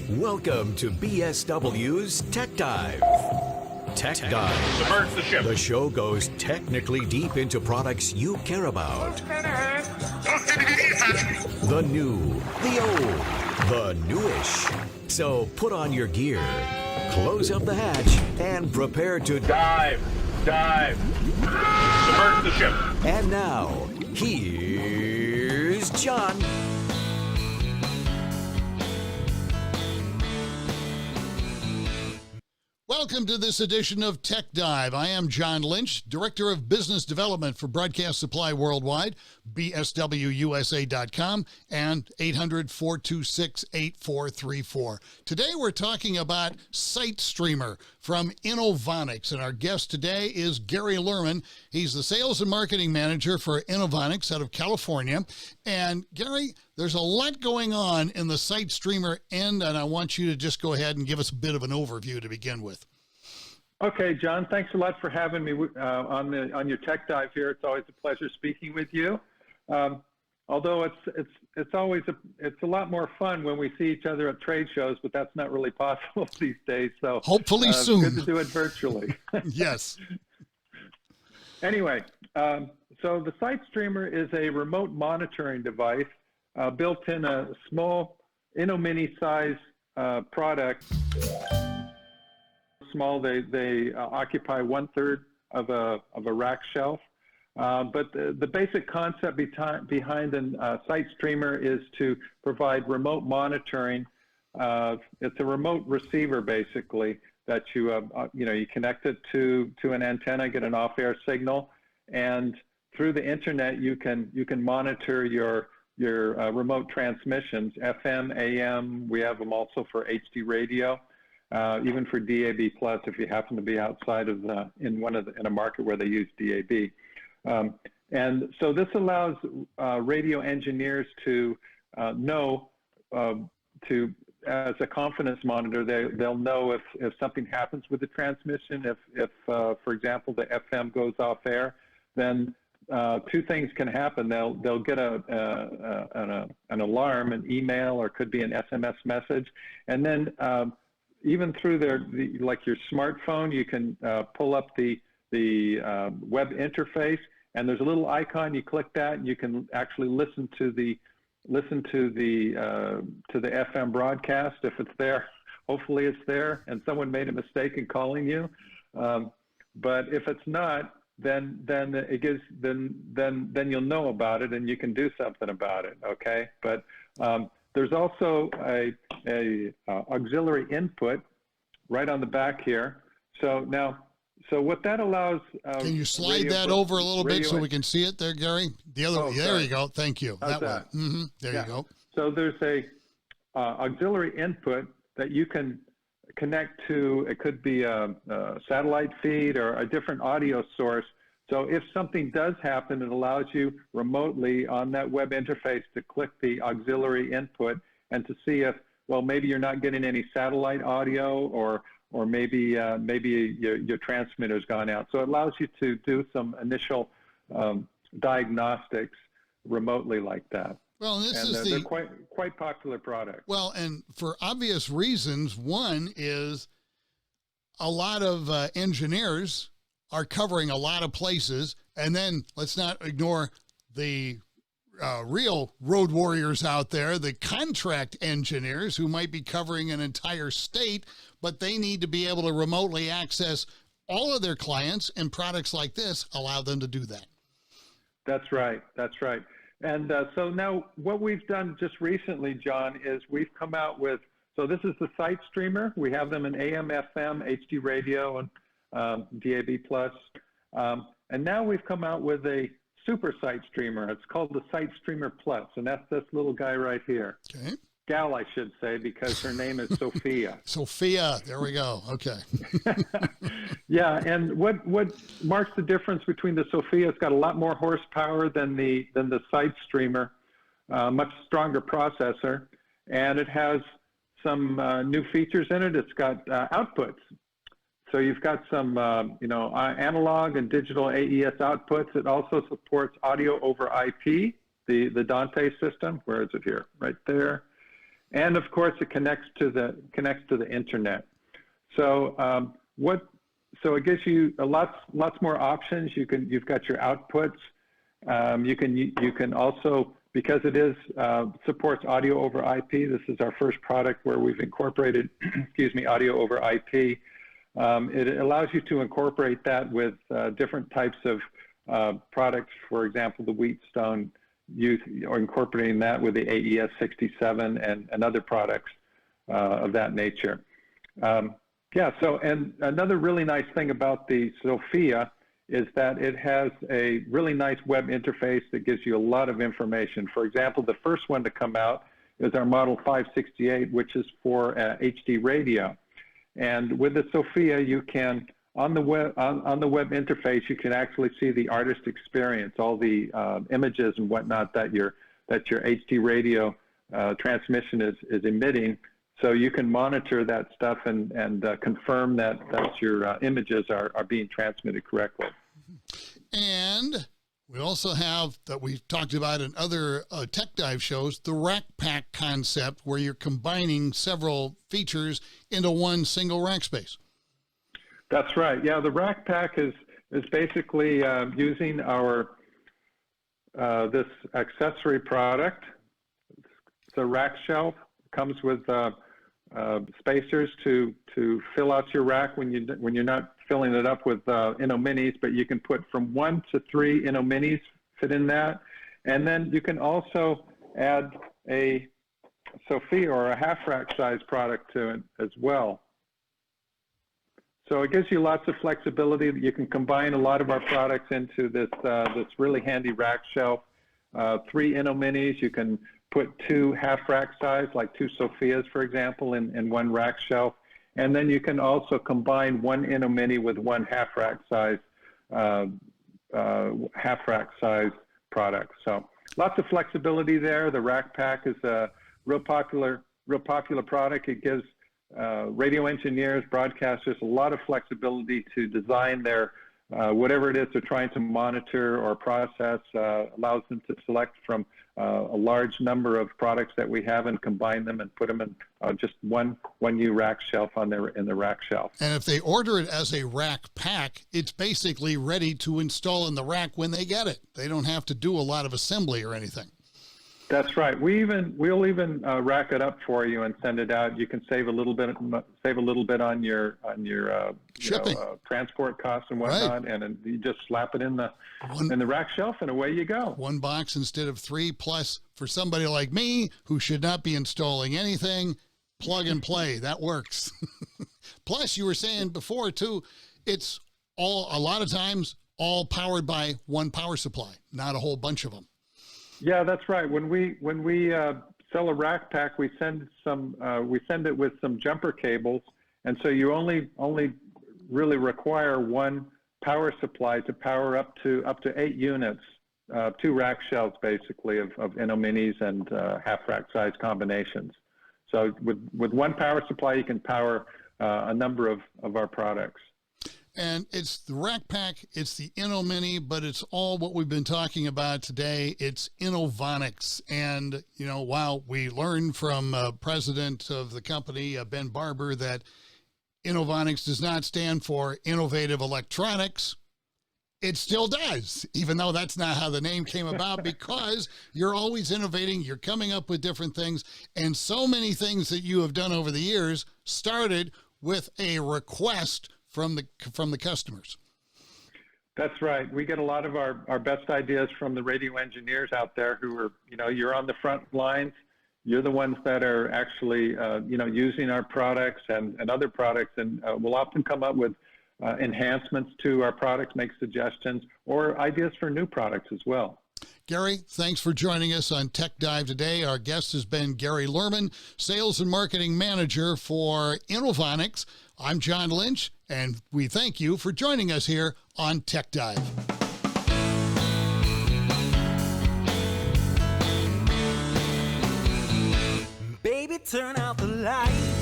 Welcome to BSW's Tech Dive. Tech Dive. Submerge the ship. The show goes technically deep into products you care about. The new, the old, the newish. So put on your gear, close up the hatch, and prepare to Dive. Submerge the ship. And now, here's John. Welcome to this edition of Tech Dive. I am John Lynch, Director of Business Development for Broadcast Supply Worldwide, BSWUSA.com, and 800-426-8434. Today we're talking about SiteStreamer from Inovonics, and our guest today is Gary Lerman. He's the Sales and Marketing Manager for Inovonics out of California. And Gary, there's a lot going on in the SiteStreamer end, and I want you to just go ahead and give us a bit of an overview to begin with. Okay, John, thanks a lot for having me on your Tech Dive here. It's always a pleasure speaking with you. Although it's a lot more fun when we see each other at trade shows, but that's not really possible these days. So hopefully soon. Good to do it virtually. Yes. Anyway, so the SiteStreamer is a remote monitoring device built in a small Mini size product. Small, they occupy 1/3 of a rack shelf. But the basic concept behind a SiteStreamer is to provide remote monitoring. It's a remote receiver basically that you connect it to an antenna, get an off-air signal, and through the internet you can monitor your remote transmissions, FM, AM. We have them also for HD radio. Even for DAB+, if you happen to be outside of in a market where they use DAB, and so this allows radio engineers to know as a confidence monitor, they'll know if something happens with the transmission. If for example the FM goes off air, then two things can happen. They'll get an alarm, an email, or could be an SMS message, and then even through like your smartphone, you can pull up the web interface, and there's a little icon. You click that, and you can actually listen to the FM broadcast if it's there. Hopefully, it's there, and someone made a mistake in calling you. But if it's not, then you'll know about it, and you can do something about it. Okay, but there's also a auxiliary input right on the back here. So what that allows. Can you slide that over a little bit so we can see it there, Gary? The other way. There you go. Thank you. How's that? Mm-hmm. There you go. So there's a auxiliary input that you can connect to. It could be a satellite feed or a different audio source. So if something does happen, it allows you remotely on that web interface to click the auxiliary input and to see if, well, maybe you're not getting any satellite audio, or maybe your transmitter's gone out. So it allows you to do some initial diagnostics remotely like that. Well, they're quite popular product. Well, and for obvious reasons, one is a lot of engineers are covering a lot of places, and then let's not ignore the real road warriors out there, the contract engineers who might be covering an entire state, but they need to be able to remotely access all of their clients, and products like this allow them to do that. That's right. And so now what we've done just recently, John, is we've come out with, so this is the SiteStreamer. We have them in AM, FM, HD radio, and DAB+. And now we've come out with a super SiteStreamer. It's called the SiteStreamer Plus, and that's this little guy right here. Okay. Gal, I should say, because her name is SOFIA. SOFIA, there we go. Okay. Yeah, and what marks the difference between the SOFIA? It's got a lot more horsepower than the SiteStreamer, much stronger processor, and it has some new features in it. It's got outputs. So you've got some, analog and digital AES outputs. It also supports audio over IP, the Dante system. Where is it here? Right there. and of course it connects to the internet. So so it gives you lots more options. You've got your outputs. You can also, because it is supports audio over IP. This is our first product where we've incorporated audio over IP. It allows you to incorporate that with different types of products. For example, the Wheatstone, or incorporating that with the AES67 and other products of that nature. So, and another really nice thing about the SOFIA is that it has a really nice web interface that gives you a lot of information. For example, the first one to come out is our model 568, which is for HD radio. And with the SOFIA, you can, on the web interface, you can actually see the artist experience, all the images and whatnot that your HD radio transmission is emitting. So you can monitor that stuff and confirm that your images are being transmitted correctly. And we also have, that we've talked about in other Tech Dive shows, the rack pack concept, where you're combining several features into one single rack space. That's right. Yeah, the rack pack is basically using our this accessory product. It's a rack shelf. Comes with spacers to fill out your rack when you're not filling it up with Minis, but you can put from 1 to 3 Minis fit in that, and then you can also add a SOFIA or a half rack size product to it as well. So it gives you lots of flexibility. You can combine a lot of our products into this really handy rack shelf. 3 Minis, you can put 2 half rack size, like 2 SOFIAs, for example, in one rack shelf. And then you can also combine 1 Mini with 1 half rack size product. So lots of flexibility there. The rack pack is a real popular product. It gives radio engineers, broadcasters, a lot of flexibility to design their whatever it is they're trying to monitor or process. Allows them to select from a large number of products that we have and combine them and put them in just one new rack shelf in the rack shelf. And if they order it as a rack pack, it's basically ready to install in the rack when they get it. They don't have to do a lot of assembly or anything. That's right. We'll even rack it up for you and send it out. You can save a little bit on your shipping, transport costs and whatnot, right. And then you just slap it in the rack shelf, and away you go. 1 box instead of 3. Plus, for somebody like me who should not be installing anything, plug and play. That works. Plus, you were saying before too, it's a lot of times all powered by one power supply, not a whole bunch of them. Yeah, that's right. When we sell a rack pack, we send it with some jumper cables, and so you only really require one power supply to power up to 8 units, 2 rack shelves basically of Minis and half rack size combinations. So with one power supply, you can power a number of our products. And it's the rack pack, it's the Mini, but it's all what we've been talking about today. It's Inovonics. And, while we learned from president of the company, Ben Barber, that Inovonics does not stand for innovative electronics, it still does, even though that's not how the name came about, because you're always innovating, you're coming up with different things, and so many things that you have done over the years started with a request from the customers. That's right. We get a lot of our best ideas from the radio engineers out there who are, you're on the front lines. You're the ones that are actually, using our products and other products, and we'll often come up with enhancements to our products, make suggestions, or ideas for new products as well. Gary, thanks for joining us on Tech Dive today. Our guest has been Gary Lerman, Sales and Marketing Manager for Inovonics. I'm John Lynch, and we thank you for joining us here on Tech Dive. Baby, turn out the light.